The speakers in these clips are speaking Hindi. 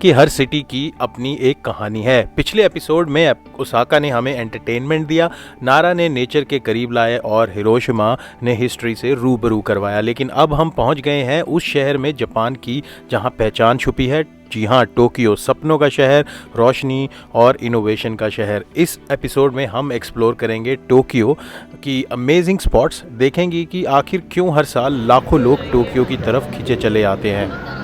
कि हर सिटी की अपनी एक कहानी है। पिछले एपिसोड में ओसाका ने हमें एंटरटेनमेंट दिया, नारा ने नेचर के करीब लाए और हिरोशिमा ने हिस्ट्री से रूबरू करवाया। लेकिन अब हम पहुंच गए हैं उस शहर में जापान की जहां पहचान छुपी है। जी हाँ, टोक्यो, सपनों का शहर, रोशनी और इनोवेशन का शहर। इस एपिसोड में हम एक्सप्लोर करेंगे टोक्यो की अमेजिंग स्पॉट्स, देखेंगे कि आखिर क्यों हर साल लाखों लोग टोक्यो की तरफ खींचे चले आते हैं।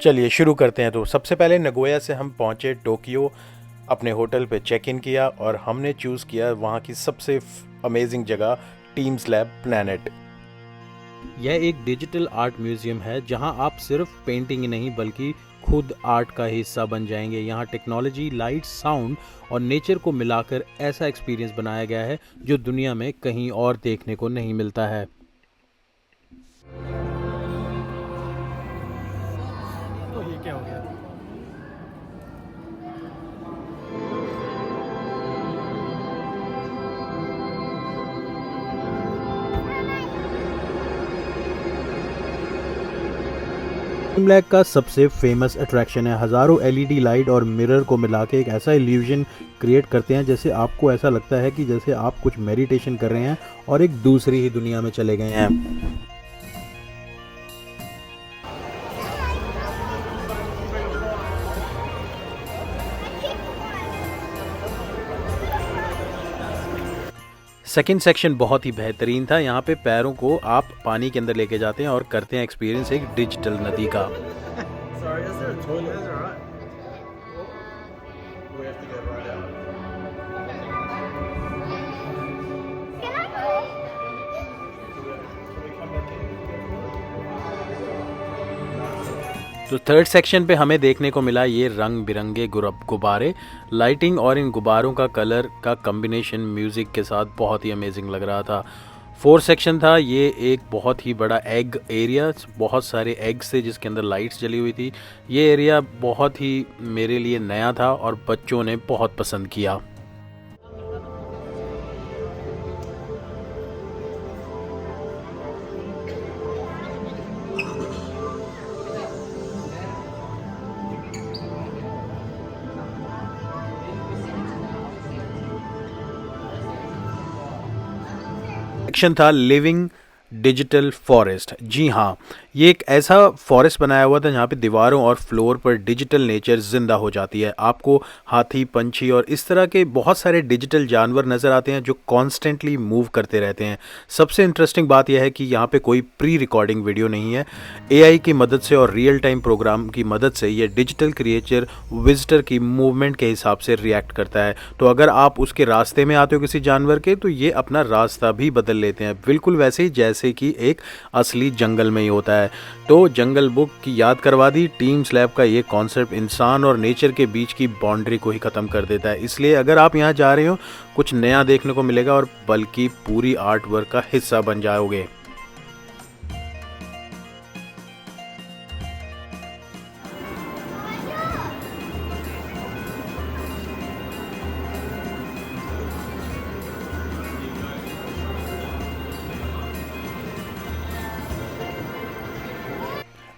चलिए शुरू करते हैं। तो सबसे पहले नगोया से हम पहुंचे टोक्यो, अपने होटल पे चेक इन किया और हमने चूज़ किया वहाँ की सबसे अमेजिंग जगह, टीम्स लैब प्लैनेट। यह एक डिजिटल आर्ट म्यूजियम है जहां आप सिर्फ पेंटिंग ही नहीं बल्कि खुद आर्ट का हिस्सा बन जाएंगे। यहाँ टेक्नोलॉजी, लाइट, साउंड और नेचर को मिलाकर ऐसा एक्सपीरियंस बनाया गया है जो दुनिया में कहीं और देखने को नहीं मिलता है। तो ये क्या हो गया? टीम लैब का सबसे फेमस अट्रैक्शन है। हज़ारों एलईडी लाइट और मिरर को मिला के एक ऐसा इल्यूजन क्रिएट करते हैं जैसे आपको ऐसा लगता है कि जैसे आप कुछ मेडिटेशन कर रहे हैं और एक दूसरी ही दुनिया में चले गए हैं। सेकंड सेक्शन बहुत ही बेहतरीन था। यहाँ पे पैरों को आप पानी के अंदर लेके जाते हैं और करते हैं एक्सपीरियंस एक डिजिटल नदी का। Sorry, is there a toilet? Is there right? We have to get right out. तो थर्ड सेक्शन पे हमें देखने को मिला ये रंग बिरंगे गुब्बारे, लाइटिंग और इन गुब्बारों का कलर का कॉम्बिनेशन म्यूज़िक के साथ बहुत ही अमेजिंग लग रहा था। फोर्थ सेक्शन था ये एक बहुत ही बड़ा एग एरिया, बहुत सारे एग्स थे जिसके अंदर लाइट्स जली हुई थी। ये एरिया बहुत ही मेरे लिए नया था और बच्चों ने बहुत पसंद किया। सेक्शन था लिविंग डिजिटल फॉरेस्ट। जी हाँ, ये एक ऐसा फॉरेस्ट बनाया हुआ था जहाँ पे दीवारों और फ्लोर पर डिजिटल नेचर जिंदा हो जाती है। आपको हाथी, पंछी और इस तरह के बहुत सारे डिजिटल जानवर नज़र आते हैं जो कॉन्स्टेंटली मूव करते रहते हैं। सबसे इंटरेस्टिंग बात यह है कि यहाँ पे कोई प्री रिकॉर्डिंग वीडियो नहीं है। एआई की मदद से और रियल टाइम प्रोग्राम की मदद से ये डिजिटल क्रिएचर विजिटर की मूवमेंट के हिसाब से रिएक्ट करता है। तो अगर आप उसके रास्ते में आते हो किसी जानवर के, तो ये अपना रास्ता भी बदल लेते हैं, बिल्कुल वैसे ही जैसे कि एक असली जंगल में ही होता है। तो जंगल बुक की याद करवा दी। टीम्स लैब का ये कॉन्सेप्ट इंसान और नेचर के बीच की बाउंड्री को ही ख़त्म कर देता है। इसलिए अगर आप यहाँ जा रहे हो, कुछ नया देखने को मिलेगा और बल्कि पूरी आर्ट वर्क का हिस्सा बन जाओगे।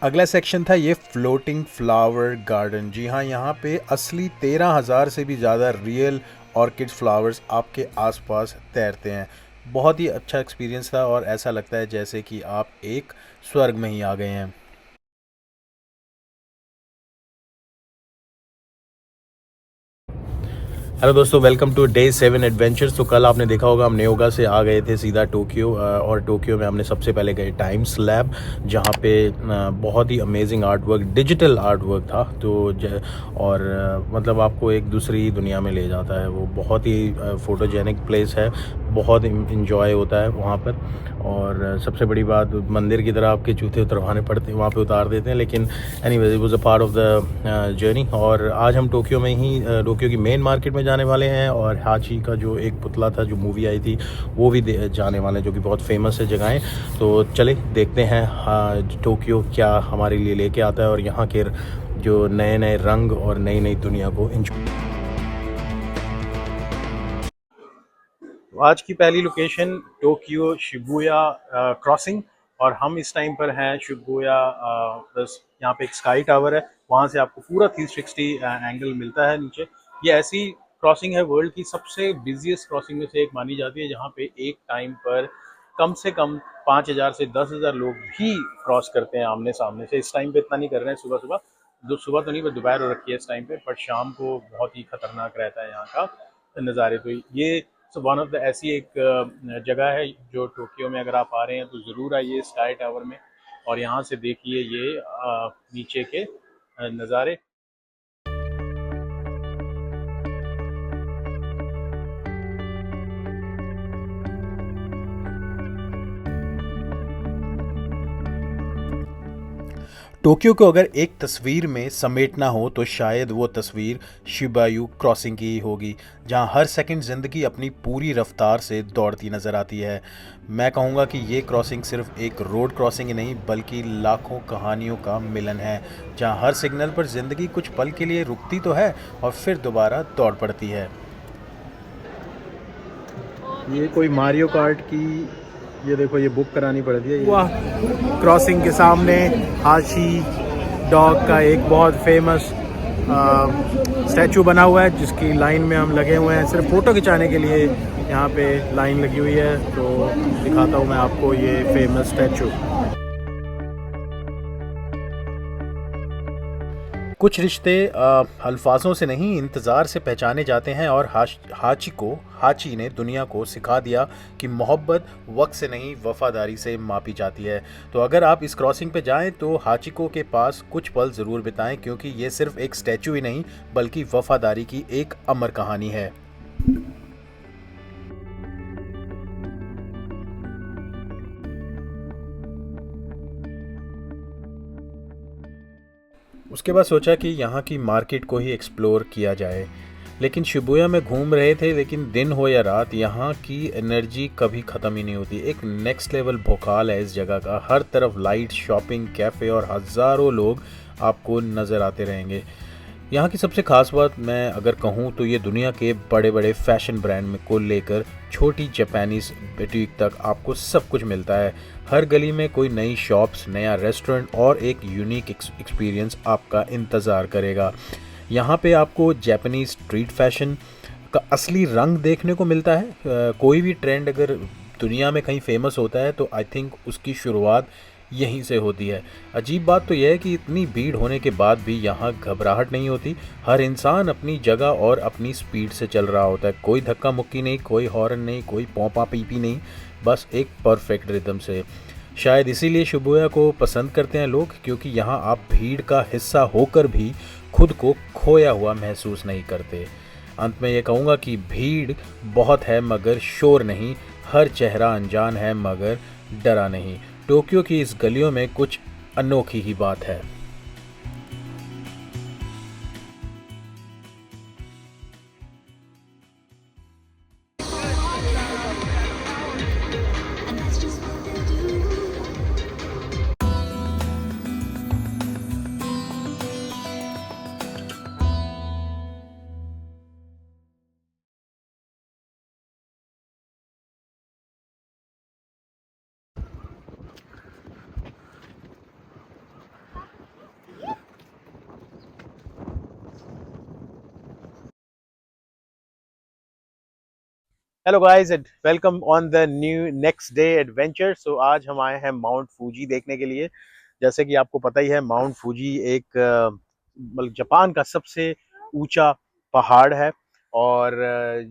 अगला सेक्शन था ये फ्लोटिंग फ्लावर गार्डन। जी हाँ, यहाँ पे असली 13,000 से भी ज़्यादा रियल ऑर्किड फ्लावर्स आपके आसपास तैरते हैं। बहुत ही अच्छा एक्सपीरियंस था और ऐसा लगता है जैसे कि आप एक स्वर्ग में ही आ गए हैं। हेलो दोस्तों, वेलकम टू डे 7 एडवेंचर्स। तो कल आपने देखा होगा हम नेओगा से आ गए थे सीधा टोक्यो, और टोक्यो में हमने सबसे पहले गए टाइम्स लैब, जहाँ पे बहुत ही amazing art work, digital art work था। तो और मतलब आपको एक दूसरी दुनिया में ले जाता है। वो बहुत ही फोटोजेनिक प्लेस है, बहुत इन्जॉय होता है वहाँ पर। और सबसे बड़ी बात, मंदिर की तरह आपके जूते उतरवाने पड़ते हैं, वहाँ पे उतार देते हैं, लेकिन anyways it was a part of the journey. और आज हम टोक्यो में ही टोक्यो की मेन मार्केट में जाने वाले हैं, और हाची का जो एक पुतला था जो मूवी आई थी वो भी जाने वाले हैं, जो कि बहुत फेमस है जगहें। तो चले देखते हैं टोक्यो क्या हमारे लिए लेके आता है, और यहाँ के जो नए नए रंग और नई नई दुनिया को enjoy। आज की पहली लोकेशन टोक्यो शिबुया क्रॉसिंग, और हम इस टाइम पर हैं शिबुया बस। यहाँ पे एक स्काई टावर है, वहाँ से आपको पूरा 360 एंगल मिलता है नीचे। ये ऐसी क्रॉसिंग है, वर्ल्ड की सबसे बिजिएस्ट क्रॉसिंग में से एक मानी जाती है, जहाँ पे एक टाइम पर कम से कम 5,000 से 10,000 लोग भी क्रॉस करते हैं आमने सामने से। इस टाइम पे इतना नहीं कर रहे हैं, सुबह सुबह, सुबह तो नहीं, दोपहर हो रखी है इस टाइम पे, बट शाम को बहुत ही खतरनाक रहता है यहाँ का नज़ारे। तो ये वन ऑफ द ऐसी एक जगह है जो टोक्यो में अगर आप आ रहे हैं तो ज़रूर आइए स्काई टावर में, और यहाँ से देखिए ये नीचे के नज़ारे। टोक्यो को अगर एक तस्वीर में समेटना हो तो शायद वो तस्वीर शिबायू क्रॉसिंग की ही होगी, जहां हर सेकंड ज़िंदगी अपनी पूरी रफ्तार से दौड़ती नज़र आती है। मैं कहूँगा कि ये क्रॉसिंग सिर्फ एक रोड क्रॉसिंग ही नहीं, बल्कि लाखों कहानियों का मिलन है, जहां हर सिग्नल पर ज़िंदगी कुछ पल के लिए रुकती तो है और फिर दोबारा दौड़ पड़ती है। ये कोई मारियो कार्ट की, ये देखो, ये बुक करानी पड़ती है। वाह, क्रॉसिंग के सामने हाची डॉग का एक बहुत फेमस स्टैचू बना हुआ है, जिसकी लाइन में हम लगे हुए हैं सिर्फ फ़ोटो खिंचाने के लिए। यहाँ पे लाइन लगी हुई है, तो दिखाता हूँ मैं आपको ये फेमस स्टैचू। कुछ रिश्ते अल्फाजों से नहीं, इंतज़ार से पहचाने जाते हैं, और हाची ने दुनिया को सिखा दिया कि मोहब्बत वक्त से नहीं, वफादारी से मापी जाती है। तो अगर आप इस क्रॉसिंग पे जाएं तो हाचिको के पास कुछ पल ज़रूर बिताएं, क्योंकि ये सिर्फ एक स्टैचू ही नहीं, बल्कि वफादारी की एक अमर कहानी है। उसके बाद सोचा कि यहाँ की मार्केट को ही एक्सप्लोर किया जाए। लेकिन शिबुया में घूम रहे थे, लेकिन दिन हो या रात, यहाँ की एनर्जी कभी ख़त्म ही नहीं होती। एक नेक्स्ट लेवल भोकाल है इस जगह का। हर तरफ लाइट, शॉपिंग, कैफ़े और हज़ारों लोग आपको नज़र आते रहेंगे। यहाँ की सबसे ख़ास बात मैं अगर कहूँ तो ये दुनिया के बड़े बड़े फैशन ब्रांड में को लेकर छोटी जापानीज़ बुटीक तक आपको सब कुछ मिलता है। हर गली में कोई नई शॉप्स, नया रेस्टोरेंट और एक यूनिक एक्सपीरियंस आपका इंतज़ार करेगा। यहाँ पे आपको जापानीज़ स्ट्रीट फैशन का असली रंग देखने को मिलता है। कोई भी ट्रेंड अगर दुनिया में कहीं फेमस होता है तो आई थिंक उसकी शुरुआत यहीं से होती है। अजीब बात तो यह है कि इतनी भीड़ होने के बाद भी यहाँ घबराहट नहीं होती। हर इंसान अपनी जगह और अपनी स्पीड से चल रहा होता है। कोई धक्का मुक्की नहीं, कोई हॉर्न नहीं, कोई पोंपा पीपी नहीं, बस एक परफेक्ट रिदम से। शायद इसीलिए शिबुया को पसंद करते हैं लोग, क्योंकि यहाँ आप भीड़ का हिस्सा होकर भी खुद को खोया हुआ महसूस नहीं करते। अंत में ये कहूँगा कि भीड़ बहुत है मगर शोर नहीं, हर चेहरा अनजान है मगर डरा नहीं। टोक्यो की इस गलियों में कुछ अनोखी ही बात है। Hello guys and welcome on the new next day adventure. So आज हम आए हैं माउंट फूजी देखने के लिए। जैसे कि आपको पता ही है, माउंट फूजी एक मतलब जापान का सबसे ऊंचा पहाड़ है, और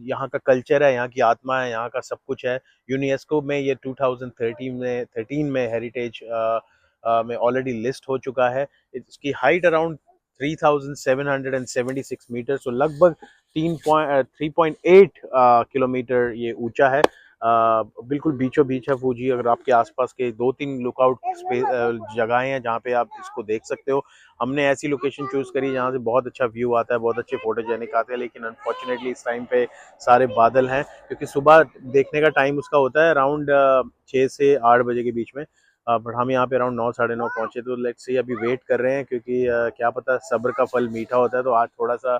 यहाँ का कल्चर है, यहाँ की आत्मा है, यहाँ का सब कुछ है। यूनेस्को में ये 2013 में हेरिटेज में ऑलरेडी लिस्ट हो चुका है। इसकी हाइट अराउंड 3,776 मीटर, सो लगभग 3.8 किलोमीटर ये ऊंचा है। बिल्कुल बीचों बीच है फूजी। अगर आपके आसपास के 2-3 लुकआउट जगहें हैं जहाँ पे आप इसको देख सकते हो। हमने ऐसी लोकेशन चूज़ करी जहाँ से बहुत अच्छा व्यू आता है, बहुत अच्छे फोटोजेनिक आते हैं, लेकिन अनफॉर्चुनेटली इस टाइम पे सारे बादल हैं, क्योंकि सुबह देखने का टाइम उसका होता है अराउंड 6 से 8 बजे के बीच में। बट हम यहाँ पे अराउंड 9 साढ़े 9 पहुंचे, तो लेट्स सी अभी वेट कर रहे हैं, क्योंकि क्या पता सब्र का फल मीठा होता है, तो आज थोड़ा सा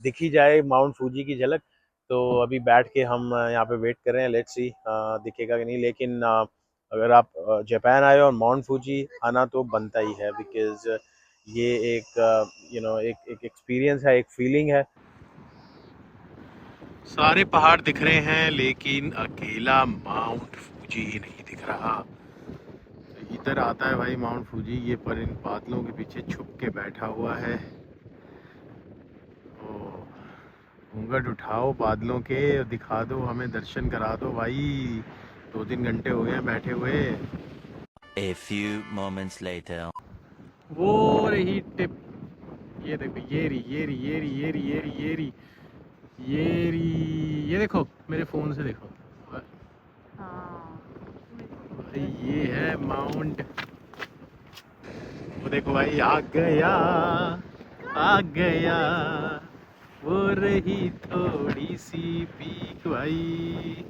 दिख ही जाए माउंट फूजी की झलक। तो अभी बैठ के हम यहाँ पे वेट कर रहे हैं, लेट्स सी दिखेगा कि नहीं। लेकिन अगर आप जापान आए और माउंट फूजी आना तो बनता ही है, बिकॉज ये एक एक एक्सपीरियंस है, एक फीलिंग है। सारे पहाड़ दिख रहे हैं लेकिन अकेला माउंट फूजी ही नहीं दिख रहा। तो इधर आता है भाई माउंट फूजी, ये पर इन बादलों के पीछे छुप के बैठा हुआ है। ओ, घूंघट उठाओ बादलों के, दिखा दो हमें, दर्शन करा दो भाई। 2-3 घंटे हो गए हैं बैठे हुए। A few moments later. वो रही टिप, ये देखो, ये रही ये रही ये रही ये रही ये रही ये रही ये रही, ये देखो मेरे फोन से देखो भाई, ये है माउंट। वो देखो भाई, आ गया, वो रही थोड़ी सी पीक भाई।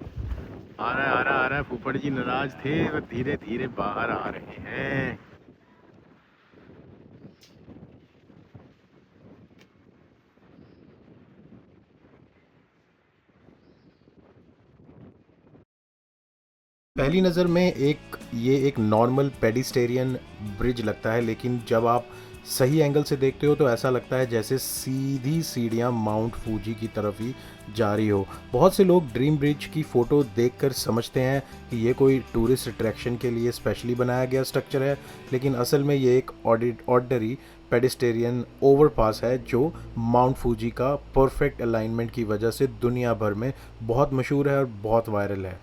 आ रहा है आ रहा है आ रहा है। फूफड़ जी नाराज थे, वो धीरे धीरे बाहर आ रहे हैं। पहली नज़र में ये एक नॉर्मल पेडिस्टेरियन ब्रिज लगता है, लेकिन जब आप सही एंगल से देखते हो तो ऐसा लगता है जैसे सीधी सीढ़ियाँ माउंट फूजी की तरफ ही जा रही हो। बहुत से लोग ड्रीम ब्रिज की फ़ोटो देखकर समझते हैं कि ये कोई टूरिस्ट अट्रैक्शन के लिए स्पेशली बनाया गया स्ट्रक्चर है, लेकिन असल में ये एक ऑर्डिनरी पेडिस्टेरियन ओवरपास है जो माउंट फूजी का परफेक्ट अलाइनमेंट की वजह से दुनिया भर में बहुत मशहूर है और बहुत वायरल है।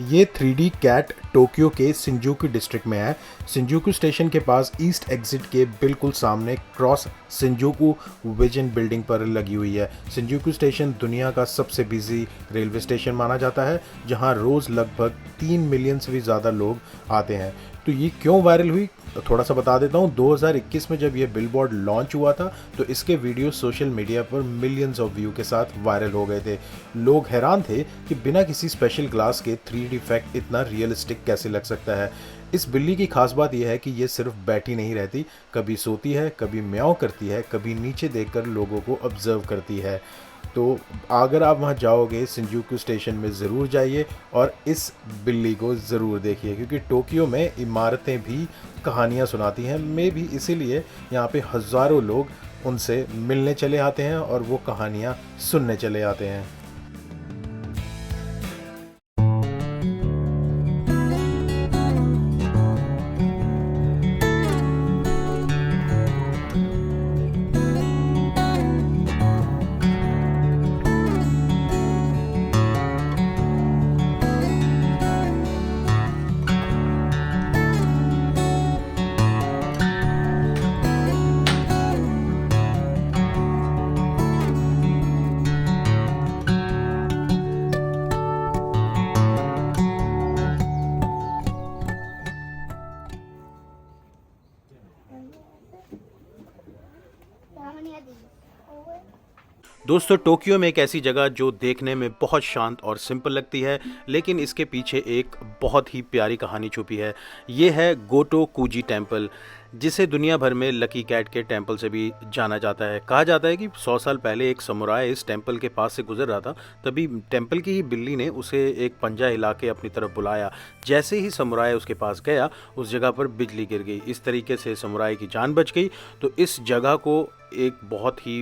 ये 3D कैट टोक्यो के शिंजुकू डिस्ट्रिक्ट में है। शिंजुकू स्टेशन के पास ईस्ट एग्जिट के बिल्कुल सामने क्रॉस शिंजुकू विजन बिल्डिंग पर लगी हुई है। शिंजुकू स्टेशन दुनिया का सबसे बिजी रेलवे स्टेशन माना जाता है, जहां रोज़ लगभग 3 मिलियन से भी ज़्यादा लोग आते हैं। तो ये क्यों वायरल हुई, थोड़ा सा बता देता हूँ। 2021 में जब ये बिलबोर्ड लॉन्च हुआ था तो इसके वीडियो सोशल मीडिया पर मिलियंस ऑफ व्यू के साथ वायरल हो गए थे। लोग हैरान थे कि बिना किसी स्पेशल ग्लास के 3D इफेक्ट इतना रियलिस्टिक कैसे लग सकता है। इस बिल्ली की खास बात यह है कि ये सिर्फ बैठी नहीं रहती, कभी सोती है, कभी म्याऊं करती है, कभी नीचे देखकर लोगों को ऑब्जर्व करती है। तो अगर आप वहाँ जाओगे शिंजुकू स्टेशन में ज़रूर जाइए और इस बिल्ली को ज़रूर देखिए, क्योंकि टोक्यो में इमारतें भी कहानियाँ सुनाती हैं। मे भी इसीलिए यहाँ पे हज़ारों लोग उनसे मिलने चले आते हैं और वो कहानियाँ सुनने चले आते हैं। दोस्तों, टोक्यो में एक ऐसी जगह जो देखने में बहुत शांत और सिंपल लगती है, लेकिन इसके पीछे एक बहुत ही प्यारी कहानी छुपी है। ये है गोटो कुजी टेम्पल, जिसे दुनिया भर में लकी कैट के टेम्पल से भी जाना जाता है। कहा जाता है कि 100 साल पहले एक समुराय इस टेम्पल के पास से गुजर रहा था, तभी टेम्पल की ही बिल्ली ने उसे एक पंजा हिला के अपनी तरफ बुलाया। जैसे ही समुराय उसके पास गया, उस जगह पर बिजली गिर गई। इस तरीके से समुराय की जान बच गई। तो इस जगह को एक बहुत ही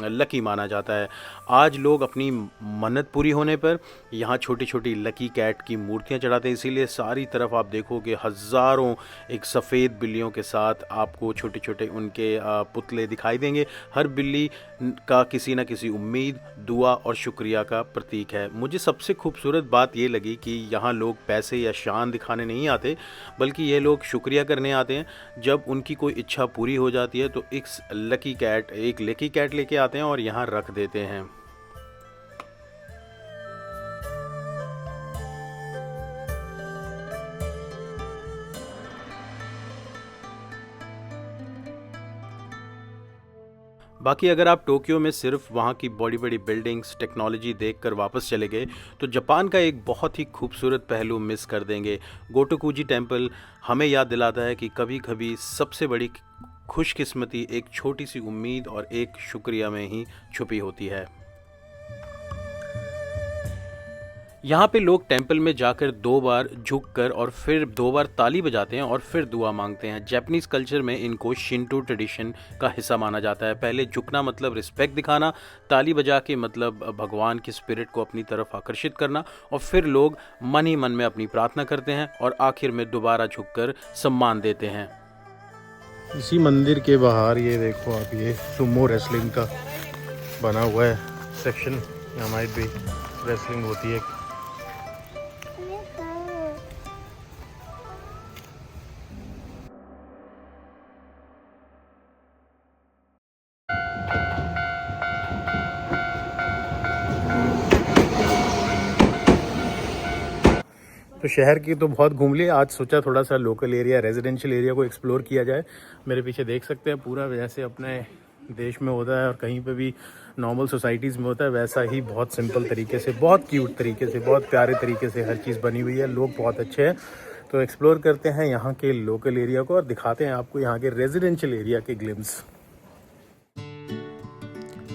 लकी माना जाता है। आज लोग अपनी मन्नत पूरी होने पर यहाँ छोटी छोटी लकी कैट की मूर्तियाँ चढ़ाते हैं, इसीलिए सारी तरफ आप देखोगे हज़ारों एक सफ़ेद बिल्लियों के साथ आपको छोटे छोटे उनके पुतले दिखाई देंगे। हर बिल्ली का किसी न किसी उम्मीद, दुआ और शुक्रिया का प्रतीक है। मुझे सबसे खूबसूरत बात ये लगी कि यहाँ लोग पैसे या शान दिखाने नहीं आते, बल्कि ये लोग शुक्रिया करने आते हैं। जब उनकी कोई इच्छा पूरी हो जाती है तो एक लकी कैट लेके आते हैं और यहाँ रख देते हैं। बाकी अगर आप टोक्यो में सिर्फ वहाँ की बड़ी बड़ी बिल्डिंग्स, टेक्नोलॉजी देखकर वापस चले गए तो जापान का एक बहुत ही खूबसूरत पहलू मिस कर देंगे। गोटोकुजी टेम्पल हमें याद दिलाता है कि कभी कभी सबसे बड़ी खुशकिस्मती एक छोटी सी उम्मीद और एक शुक्रिया में ही छुपी होती है। यहाँ पे लोग टेंपल में जाकर 2 बार झुककर और फिर 2 बार ताली बजाते हैं और फिर दुआ मांगते हैं। जापानीज़ कल्चर में इनको शिंटो ट्रेडिशन का हिस्सा माना जाता है। पहले झुकना मतलब रिस्पेक्ट दिखाना, ताली बजा के मतलब भगवान की स्पिरिट को अपनी तरफ आकर्षित करना, और फिर लोग मन ही मन में अपनी प्रार्थना करते हैं और आखिर में दोबारा झुककर सम्मान देते हैं। इसी मंदिर के बाहर ये देखो आप, ये सुमो रेसलिंग का बना हुआ है सेक्शन। यहाँ हमारी भी रेसलिंग होती है। तो शहर की तो बहुत घूम लिए, आज सोचा थोड़ा सा लोकल एरिया, रेजिडेंशियल एरिया को एक्सप्लोर किया जाए। मेरे पीछे देख सकते हैं पूरा जैसे अपने देश में होता है और कहीं पे भी नॉर्मल सोसाइटीज़ में होता है, वैसा ही बहुत सिंपल तरीके से, बहुत क्यूट तरीके से, बहुत प्यारे तरीके से हर चीज़ बनी हुई है। लोग बहुत अच्छे हैं। तो एक्सप्लोर करते हैं यहाँ के लोकल एरिया को और दिखाते हैं आपको यहाँ के रेजिडेंशियल एरिया के ग्लिम्स।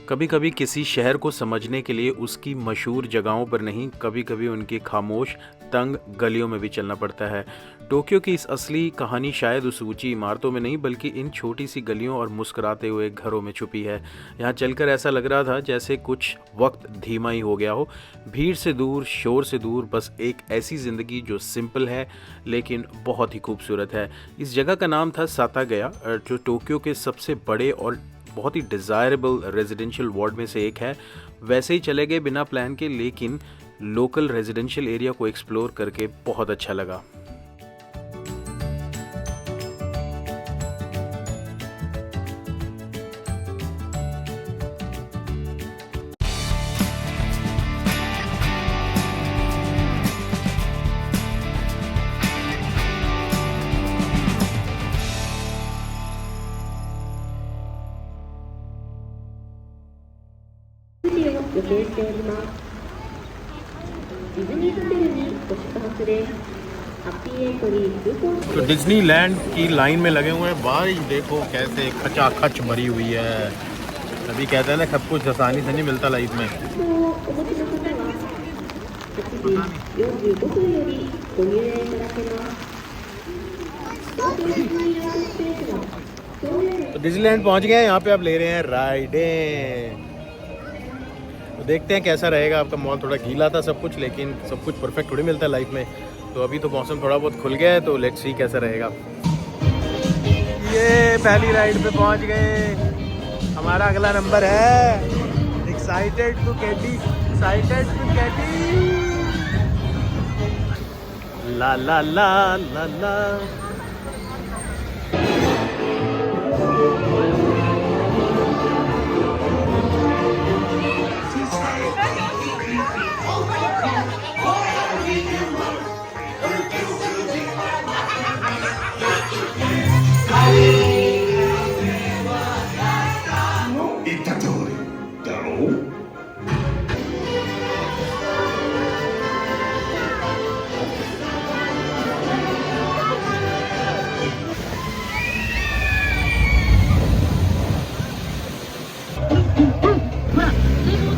कभी कभी किसी शहर को समझने के लिए उसकी मशहूर जगहों पर नहीं, कभी कभी उनकी खामोश तंग गलियों में भी चलना पड़ता है। टोक्यो की इस असली कहानी शायद उस ऊंची इमारतों में नहीं, बल्कि इन छोटी सी गलियों और मुस्कुराते हुए घरों में छुपी है। यहाँ चलकर ऐसा लग रहा था जैसे कुछ वक्त धीमा ही हो गया हो। भीड़ से दूर, शोर से दूर, बस एक ऐसी ज़िंदगी जो सिंपल है लेकिन बहुत ही खूबसूरत है। इस जगह का नाम था सातागया, जो टोक्यो के सबसे बड़े और बहुत ही डिज़ायरेबल रेजिडेंशियल वार्ड में से एक है। वैसे ही चले गए बिना प्लान के, लेकिन लोकल रेजिडेंशियल एरिया को एक्सप्लोर करके बहुत अच्छा लगा। तो डिज्नीलैंड की लाइन में लगे हुए हैं। बाहर ही देखो कैसे खचाखच भरी हुई है। अभी कहते हैं ना, सब कुछ आसानी से नहीं मिलता लाइफ में। तो डिज्नीलैंड पहुंच गए हैं। यहाँ पे आप ले रहे हैं राइडें। तो देखते हैं कैसा रहेगा। आपका मॉल थोड़ा गीला था सब कुछ, लेकिन सब कुछ परफेक्ट थोड़ी मिलता है लाइफ में। तो अभी तो मौसम थोड़ा बहुत खुल गया है, तो लेट्स सी कैसा रहेगा। ये पहली राइड पे पहुंच गए। हमारा अगला नंबर है excited to caddy, excited to caddy. ला ला ला ला ला।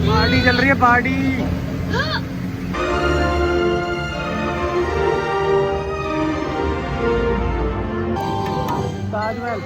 पार्टी चल रही है, पार्टी। ताजमहल।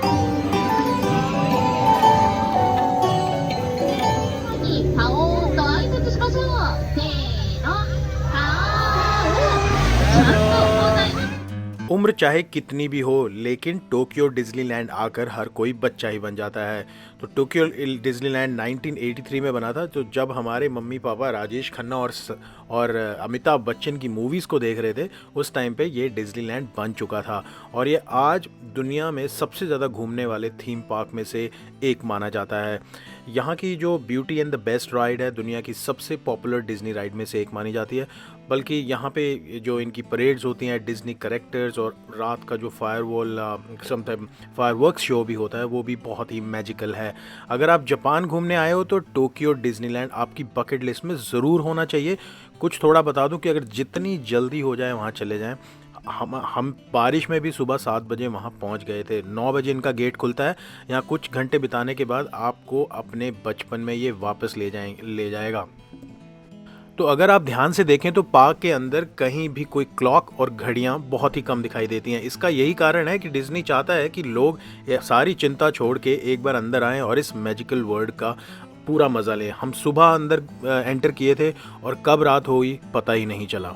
उम्र चाहे कितनी भी हो, लेकिन टोक्यो डिज्नीलैंड आकर हर कोई बच्चा ही बन जाता है। तो टोक्यो डिज्नीलैंड 1983 में बना था, तो जब हमारे मम्मी पापा राजेश खन्ना और अमिताभ बच्चन की मूवीज़ को देख रहे थे, उस टाइम पे ये डिज्नीलैंड बन चुका था और ये आज दुनिया में सबसे ज़्यादा घूमने वाले थीम पार्क में से एक माना जाता है। यहाँ की जो beauty and the best ride है, दुनिया की सबसे पॉपुलर डिज्नी राइड में से एक मानी जाती है। बल्कि यहाँ पे जो इनकी परेड्स होती हैं, डिज्नी कैरेक्टर्स और रात का जो फायरवर्क्स शो भी होता है, वो भी बहुत ही मैजिकल है। अगर आप जापान घूमने आए हो तो टोक्यो डिज्नीलैंड आपकी बकेट लिस्ट में ज़रूर होना चाहिए। कुछ थोड़ा बता दूं कि अगर जितनी जल्दी हो जाए वहाँ चले जाएं। हम बारिश में भी सुबह 7 बजे वहाँ पहुँच गए थे। 9 बजे इनका गेट खुलता है। यहाँ कुछ घंटे बिताने के बाद आपको अपने बचपन में ये वापस ले जाएगा। तो अगर आप ध्यान से देखें तो पार्क के अंदर कहीं भी कोई क्लॉक और घड़ियां बहुत ही कम दिखाई देती हैं। इसका यही कारण है कि डिज्नी चाहता है कि लोग सारी चिंता छोड़ के एक बार अंदर आएं और इस मैजिकल वर्ल्ड का पूरा मज़ा लें। हम सुबह अंदर एंटर किए थे और कब रात हो गई पता ही नहीं चला।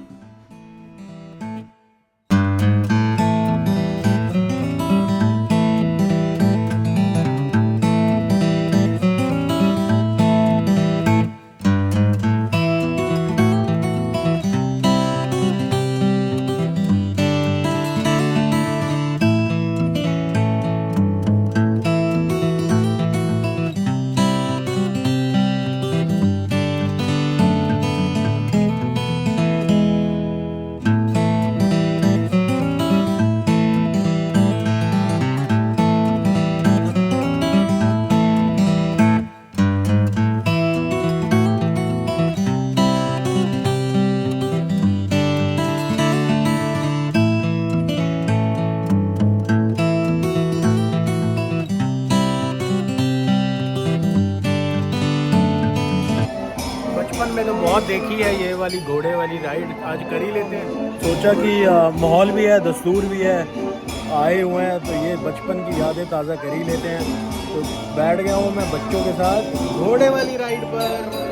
बचपन में तो बहुत देखी है ये वाली घोड़े वाली राइड, आज कर ही लेते हैं। सोचा कि माहौल भी है, दस्तूर भी है, आए हुए हैं तो ये बचपन की यादें ताज़ा कर ही लेते हैं। तो बैठ गया हूँ मैं बच्चों के साथ घोड़े वाली राइड पर।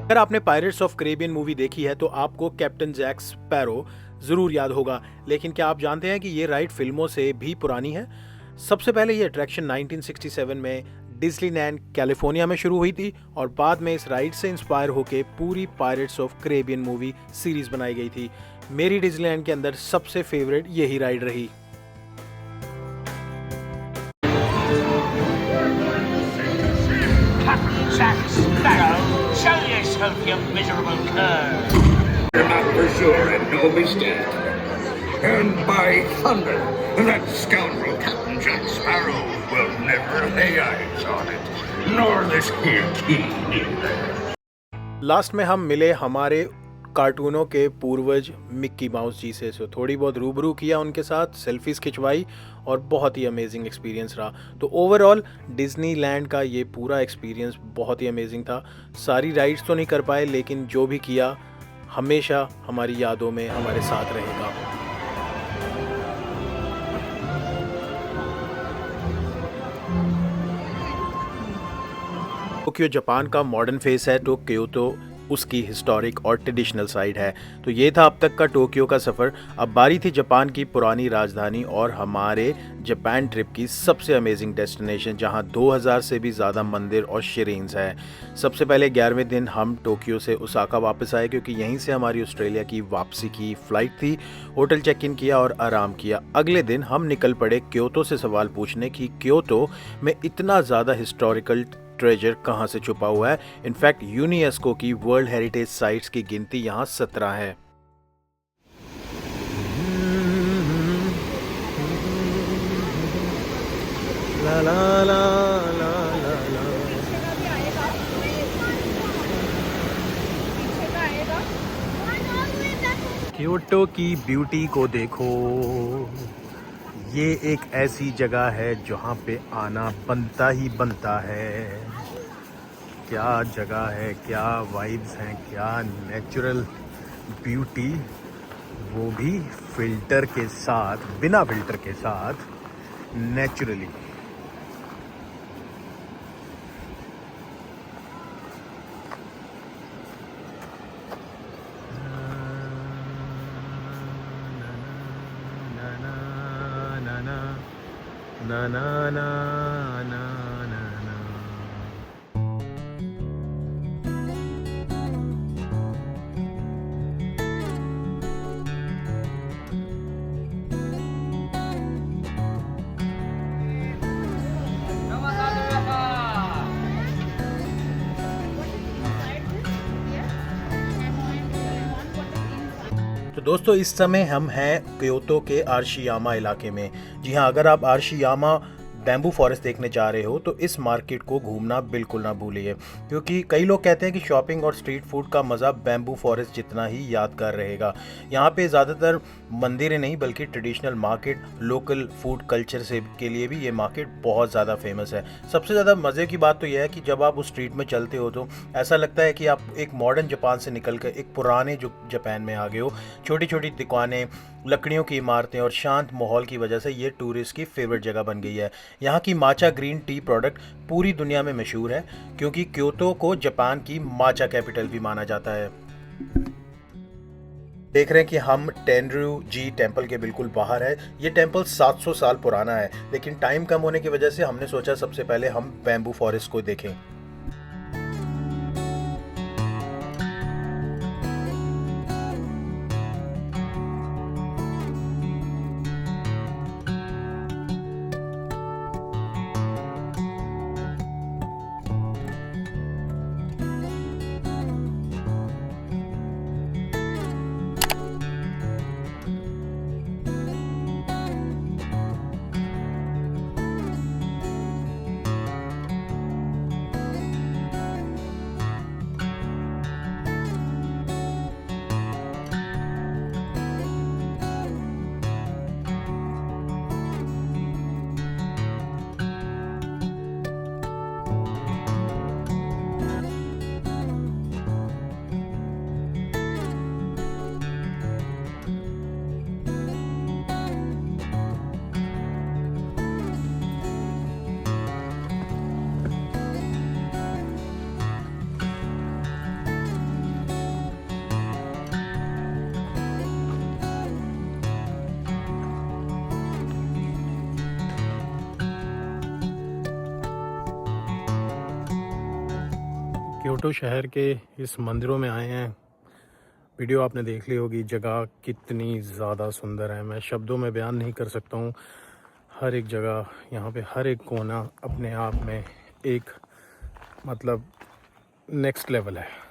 अगर आपने पायरेट्स ऑफ कैरिबियन मूवी देखी है तो आपको कैप्टन जैक स्पैरो ज़रूर याद होगा। लेकिन क्या आप जानते हैं कि ये राइड फिल्मों से भी पुरानी है? सबसे पहले ये अट्रैक्शन 1967 में डिज्नीलैंड कैलिफोर्निया में शुरू हुई थी और बाद में इस राइड से इंस्पायर होकर पूरी pirates of Caribbean movie series बनाई गई थी। मेरी डिज्नीलैंड के अंदर सबसे फेवरेट यही राइड रही। Jack Sparrow, show yourself, you miserable cur! You're not for sure and no mistake. And by thunder, that scoundrel Captain Jack Sparrow will never lay eyes on it, nor this here key neither. Last में हम मिले हमारे कार्टूनों के पूर्वज मिक्की माउस जी से। थोड़ी बहुत रूबरू किया उनके साथ, सेल्फीज खिंचवाई और बहुत ही अमेजिंग एक्सपीरियंस रहा। तो ओवरऑल डिज्नीलैंड का ये पूरा एक्सपीरियंस बहुत ही अमेजिंग था। सारी राइड्स तो नहीं कर पाए, लेकिन जो भी किया हमेशा हमारी यादों में हमारे साथ रहेगा। टोक्यो जापान का मॉडर्न फेस है तो क्योतो उसकी हिस्टोरिक और ट्रेडिशनल साइड है। तो ये था अब तक का टोक्यो का सफ़र। अब बारी थी जापान की पुरानी राजधानी और हमारे जापान ट्रिप की सबसे अमेजिंग डेस्टिनेशन, जहां 2000 से भी ज़्यादा मंदिर और श्रीन्स हैं। सबसे पहले 11वें दिन हम टोक्यो से ओसाका वापस आए, क्योंकि यहीं से हमारी ऑस्ट्रेलिया की वापसी की फ़्लाइट थी। होटल चेक इन किया और आराम किया। अगले दिन हम निकल पड़े क्योतो से सवाल पूछने कि क्योतो में इतना ज़्यादा हिस्टोरिकल ट्रेजर कहाँ से छुपा हुआ है। इनफैक्ट यूनेस्को की वर्ल्ड हेरिटेज साइट्स की गिनती यहाँ 17 है। ला ला ला ला ला ला। क्योटो की ब्यूटी को देखो। ये एक ऐसी जगह है जहाँ पे आना बनता ही बनता है। क्या जगह है, क्या वाइब्स हैं, क्या नेचुरल ब्यूटी, वो भी फिल्टर के साथ, बिना फिल्टर के साथ, नेचुरली। ना ना ना ना ना ना। तो दोस्तों इस समय हम हैं क्योतो के आरशियामा इलाके में। जी हाँ, अगर आप आरशियामा बैम्बू फॉरेस्ट देखने जा रहे हो तो इस मार्केट को घूमना बिल्कुल ना भूलिए, क्योंकि कई लोग कहते हैं कि शॉपिंग और स्ट्रीट फूड का मज़ा बैम्बू फॉरेस्ट जितना ही यादगार रहेगा। यहाँ पे ज़्यादातर मंदिरें नहीं बल्कि traditional market, local food culture से के लिए भी ये मार्केट बहुत ज़्यादा फेमस है। सबसे ज़्यादा मज़े की बात तो यह है कि जब आप उस स्ट्रीट में चलते हो तो ऐसा लगता है कि आप एक मॉडर्न जापान से निकल कर एक पुराने जो जापान में आ गए हो। छोटी छोटी दुकानें, लकड़ियों की इमारतें और शांत माहौल की वजह से ये टूरिस्ट की फेवरेट जगह बन गई है। यहाँ की माचा ग्रीन टी प्रोडक्ट पूरी दुनिया में मशहूर है, क्योंकि क्योतो को जापान की माचा कैपिटल भी माना जाता है। देख रहे हैं कि हम टेनरु जी टेम्पल के बिल्कुल बाहर है। ये टेम्पल 700 साल पुराना है, लेकिन टाइम कम होने की वजह से हमने सोचा सबसे पहले हम बैम्बू फॉरेस्ट को देखें। क्योटो शहर के इस मंदिरों में आए हैं। वीडियो आपने देख ली होगी, जगह कितनी ज़्यादा सुंदर है, मैं शब्दों में बयान नहीं कर सकता हूँ। हर एक जगह, यहाँ पे हर एक कोना अपने आप में एक मतलब नेक्स्ट लेवल है।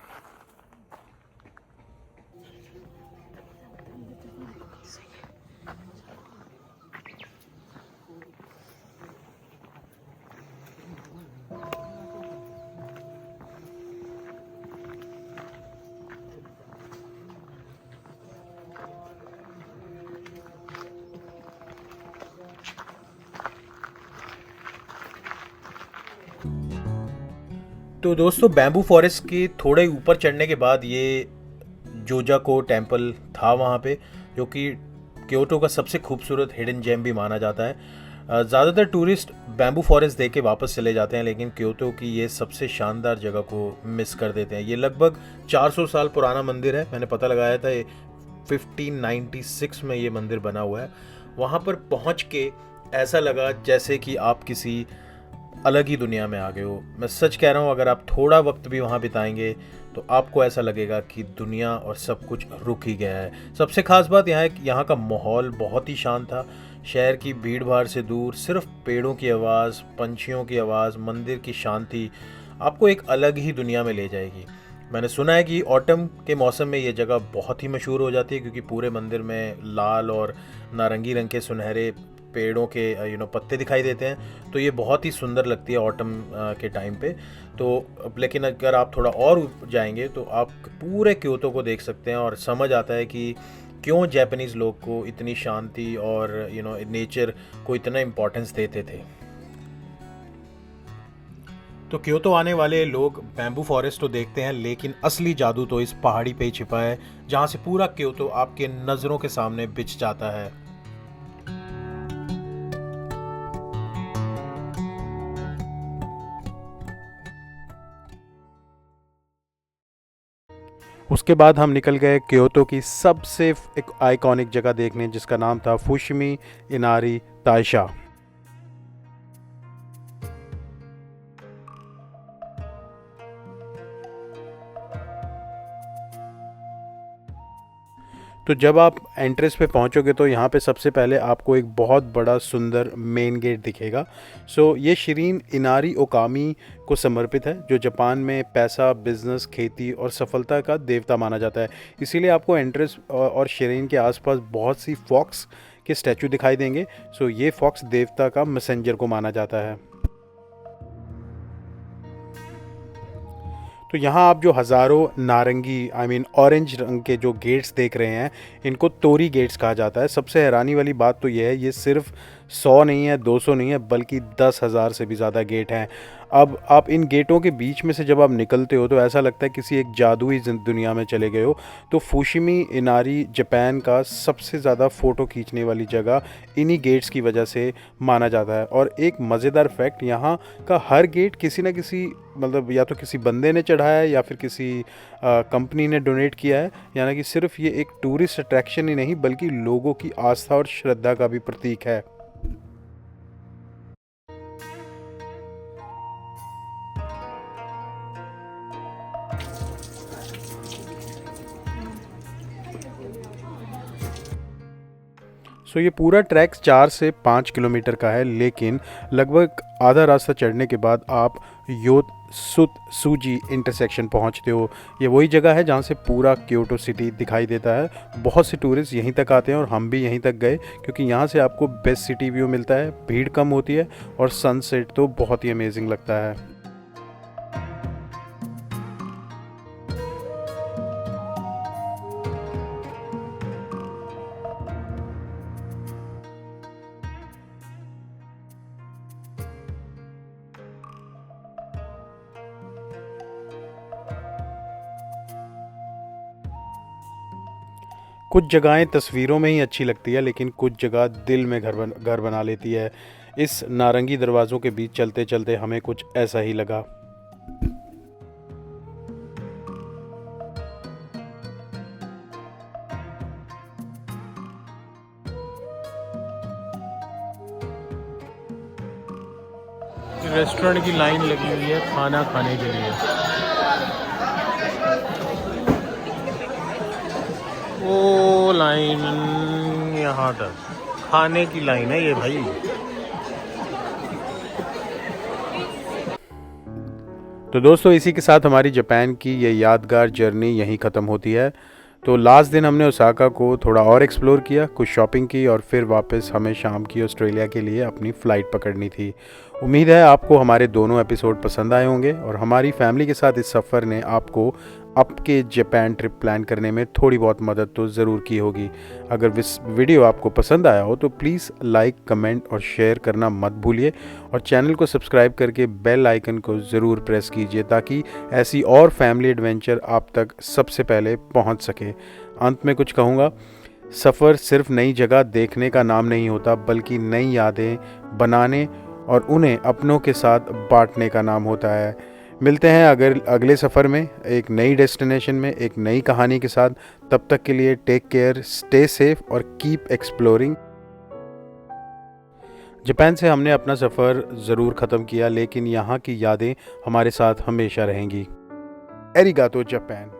तो दोस्तों बैम्बू फॉरेस्ट के थोड़े ऊपर चढ़ने के बाद ये जोजाको टेम्पल था वहाँ पे, जो कि क्योटो का सबसे खूबसूरत हिडन जेम भी माना जाता है। ज़्यादातर टूरिस्ट बैम्बू फॉरेस्ट देख के वापस चले जाते हैं, लेकिन क्योटो की ये सबसे शानदार जगह को मिस कर देते हैं। ये लगभग 400 साल पुराना मंदिर है, मैंने पता लगाया था। ये 1596 में ये मंदिर बना हुआ है। वहाँ पर पहुँच के ऐसा लगा जैसे कि आप किसी अलग ही दुनिया में आ गए हो। मैं सच कह रहा हूँ, अगर आप थोड़ा वक्त भी वहाँ बिताएंगे तो आपको ऐसा लगेगा कि दुनिया और सब कुछ रुक ही गया है। सबसे खास बात यहाँ का माहौल बहुत ही शांत था। शहर की भीड़ भाड़ से दूर सिर्फ पेड़ों की आवाज़, पंछियों की आवाज़, मंदिर की शांति आपको एक अलग ही दुनिया में ले जाएगी। मैंने सुना है कि ऑटम के मौसम में ये जगह बहुत ही मशहूर हो जाती है, क्योंकि पूरे मंदिर में लाल और नारंगी रंग के सुनहरे पेड़ों के पत्ते दिखाई देते हैं। तो ये बहुत ही सुंदर लगती है ऑटम के टाइम पे। तो लेकिन अगर आप थोड़ा और जाएंगे तो आप पूरे क्योतो को देख सकते हैं और समझ आता है कि क्यों जापानीज़ लोग को इतनी शांति और नेचर को इतना इम्पोर्टेंस देते थे। तो क्योतो आने वाले लोग बैम्बू फॉरेस्ट तो देखते हैं, लेकिन असली जादू तो इस पहाड़ी पे ही छिपा है, जहाँ से पूरा क्योतो आपके नज़रों के सामने बिछ जाता है। उसके बाद हम निकल गए क्योतो की सबसे एक आइकॉनिक जगह देखने, जिसका नाम था फुशिमी इनारी ताइशा। तो जब आप एंट्रेंस पे पहुंचोगे तो यहाँ पे सबसे पहले आपको एक बहुत बड़ा सुंदर मेन गेट दिखेगा। ये शिरीन इनारी ओकामी को समर्पित है, जो जापान में पैसा, बिजनेस, खेती और सफलता का देवता माना जाता है। इसीलिए आपको एंट्रेंस और शिरीन के आसपास बहुत सी फॉक्स के स्टैचू दिखाई देंगे। ये फॉक्स देवता का मैसेंजर को माना जाता है। तो यहाँ आप जो हज़ारों नारंगी ऑरेंज रंग के जो गेट्स देख रहे हैं, इनको तोरी गेट्स कहा जाता है। सबसे हैरानी वाली बात तो यह है, ये सिर्फ 100 नहीं है, 200 नहीं है, बल्कि 10,000 से भी ज़्यादा गेट हैं। अब आप इन गेटों के बीच में से जब आप निकलते हो तो ऐसा लगता है किसी एक जादुई दुनिया में चले गए हो। तो फुशिमी इनारी जापान का सबसे ज़्यादा फ़ोटो खींचने वाली जगह इन्हीं गेट्स की वजह से माना जाता है। और एक मज़ेदार फैक्ट, यहाँ का हर गेट किसी न किसी या तो किसी बंदे ने चढ़ाया है या फिर किसी कंपनी ने डोनेट किया है। यानी कि सिर्फ ये एक टूरिस्ट अट्रैक्शन ही नहीं, बल्कि लोगों की आस्था और श्रद्धा का भी प्रतीक है। ये पूरा ट्रैक 4 से 5 किलोमीटर का है, लेकिन लगभग आधा रास्ता चढ़ने के बाद आप योत्सुत्सुजी इंटरसेक्शन पहुंचते हो। ये वही जगह है जहां से पूरा क्योटो सिटी दिखाई देता है। बहुत से टूरिस्ट यहीं तक आते हैं और हम भी यहीं तक गए, क्योंकि यहां से आपको बेस्ट सिटी व्यू मिलता है, भीड़ कम होती है और सनसेट तो बहुत ही अमेजिंग लगता है। कुछ जगहें तस्वीरों में ही अच्छी लगती है, लेकिन कुछ जगह दिल में घर बना लेती है। इस नारंगी दरवाज़ों के बीच चलते चलते हमें कुछ ऐसा ही लगा। रेस्टोरेंट की लाइन लगी हुई है खाना खाने के लिए। वो लाइन यहाँ तक खाने की लाइन है ये भाई। तो दोस्तों, इसी के साथ हमारी जापान की ये यादगार जर्नी यहीं ख़त्म होती है। तो लास्ट दिन हमने ओसाका को थोड़ा और एक्सप्लोर किया, कुछ शॉपिंग की और फिर वापस हमें शाम की ऑस्ट्रेलिया के लिए अपनी फ़्लाइट पकड़नी थी। उम्मीद है आपको हमारे दोनों एपिसोड पसंद आए होंगे और हमारी फैमिली के साथ इस सफ़र ने आपको आपके जापान ट्रिप प्लान करने में थोड़ी बहुत मदद तो ज़रूर की होगी। अगर इस वीडियो आपको पसंद आया हो तो प्लीज़ लाइक, कमेंट और शेयर करना मत भूलिए और चैनल को सब्सक्राइब करके बेल आइकन को ज़रूर प्रेस कीजिए, ताकि ऐसी और फैमिली एडवेंचर आप तक सबसे पहले पहुंच सके। अंत में कुछ कहूँगा, सफ़र सिर्फ नई जगह देखने का नाम नहीं होता, बल्कि नई यादें बनाने और उन्हें अपनों के साथ बांटने का नाम होता है। मिलते हैं अगले सफ़र में एक नई डेस्टिनेशन में एक नई कहानी के साथ। तब तक के लिए टेक केयर, स्टे सेफ और कीप एक्सप्लोरिंग। जापान से हमने अपना सफ़र ज़रूर ख़त्म किया, लेकिन यहाँ की यादें हमारे साथ हमेशा रहेंगी। एरिगातो जापान।